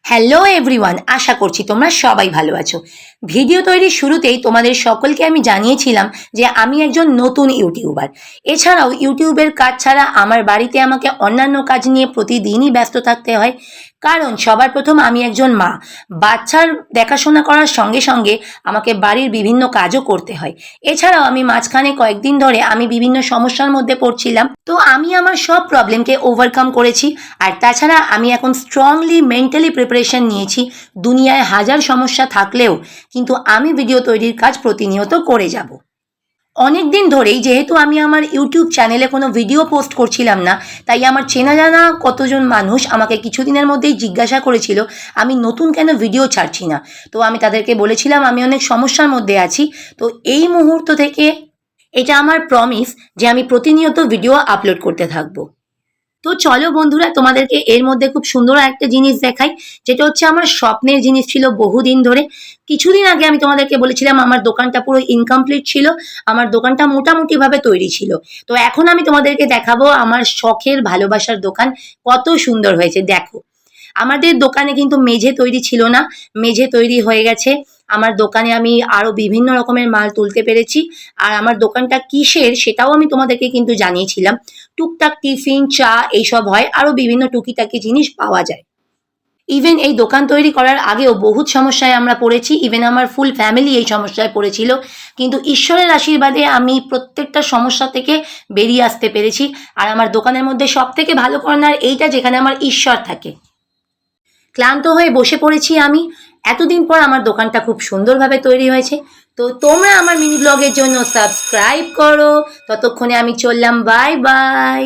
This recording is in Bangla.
হ্যালো এভরিওয়ান, আশা করছি তোমরা সবাই ভালো আছো। ভিডিও তৈরির শুরুতেই তোমাদের সকলকে আমি জানিয়েছিলাম যে আমি একজন নতুন ইউটিউবার। এছাড়াও ইউটিউবের কাজ ছাড়া আমার বাড়িতে আমাকে অন্যান্য কাজ নিয়ে প্রতিদিনই ব্যস্ত থাকতে হয়, কারণ সবার প্রথম আমি একজন মা। বাচ্চার দেখাশোনা করার সঙ্গে সঙ্গে আমাকে বাড়ির বিভিন্ন কাজও করতে হয়। এছাড়াও আমি মাঝখানে কয়েকদিন ধরে আমি বিভিন্ন সমস্যার মধ্যে পড়ছিলাম, তো আমি আমার সব প্রবলেমকে ওভারকাম করেছি। আর তাছাড়া আমি এখন স্ট্রংলি মেন্টালি প্রিপারেশন নিয়েছি। দুনিয়ায় হাজার সমস্যা থাকলেও কিন্তু আমি ভিডিও তৈরির কাজ প্রতিনিয়ত করে যাব। অনেক দিন ধরেই যেহেতু আমি আমার ইউটিউব চ্যানেলে কোনো ভিডিও পোস্ট করছিলাম না, তাই আমার চেনা জানা কতজন মানুষ আমাকে কিছুদিনের মধ্যেই জিজ্ঞাসা করেছিল আমি নতুন কেন ভিডিও ছাড়ছি না। তো আমি তাদেরকে বলেছিলাম আমি অনেক সমস্যার মধ্যে আছি। তো এই মুহূর্ত থেকে এটা আমার প্রমিস যে আমি প্রতিনিয়ত ভিডিও আপলোড করতে থাকবো। তো চলো বন্ধুরা, তোমাদেরকে এর মধ্যে খুব সুন্দর একটা জিনিস দেখাই, যেটা হচ্ছে আমার স্বপ্নের জিনিস ছিল বহুদিন ধরে। কিছুদিন আগে আমি তোমাদেরকে বলেছিলাম আমার দোকানটা পুরো ইনকমপ্লিট ছিল, আমার দোকানটা মোটামুটিভাবে তৈরি ছিল। তো এখন আমি তোমাদেরকে দেখাবো আমার শখের ভালোবাসার দোকান কত সুন্দর হয়েছে। দেখো, আমাদের দোকানে কিন্তু মেঝে তৈরি ছিল না, মেঝে তৈরি হয়ে গেছে। আমার দোকানে আমি আরো বিভিন্ন রকমের মাল তুলতে পেরেছি। আর আমার দোকানটা কিসের সেটাও আমি তোমাদেরকে কিন্তু জানিয়েছিলাম। টুকটাক টিফিন, চা এইসব হয়, আরো বিভিন্ন টুকিটাকি জিনিস পাওয়া যায়। ইভেন এই দোকান তৈরি করার আগেও বহুত সমস্যায় আমরা পড়েছি, ইভেন আমার ফুল ফ্যামিলি এই সমস্যায় পড়েছিল, কিন্তু ঈশ্বরের আশীর্বাদে আমি প্রত্যেকটা সমস্যা থেকে বেরিয়ে আসতে পেরেছি। আর আমার দোকানের মধ্যে সব থেকে ভালো কর্নার এইটা, যেখানে আমার ঈশ্বর থাকে। ক্লান্ত হয়ে বসে পড়েছি আমি। এতদিন পর আমার দোকানটা খুব সুন্দরভাবে তৈরি হয়েছে। তো তোমরা আমার মিনি ব্লগের জন্য সাবস্ক্রাইব করো। ততক্ষণে আমি চললাম, বাই বাই।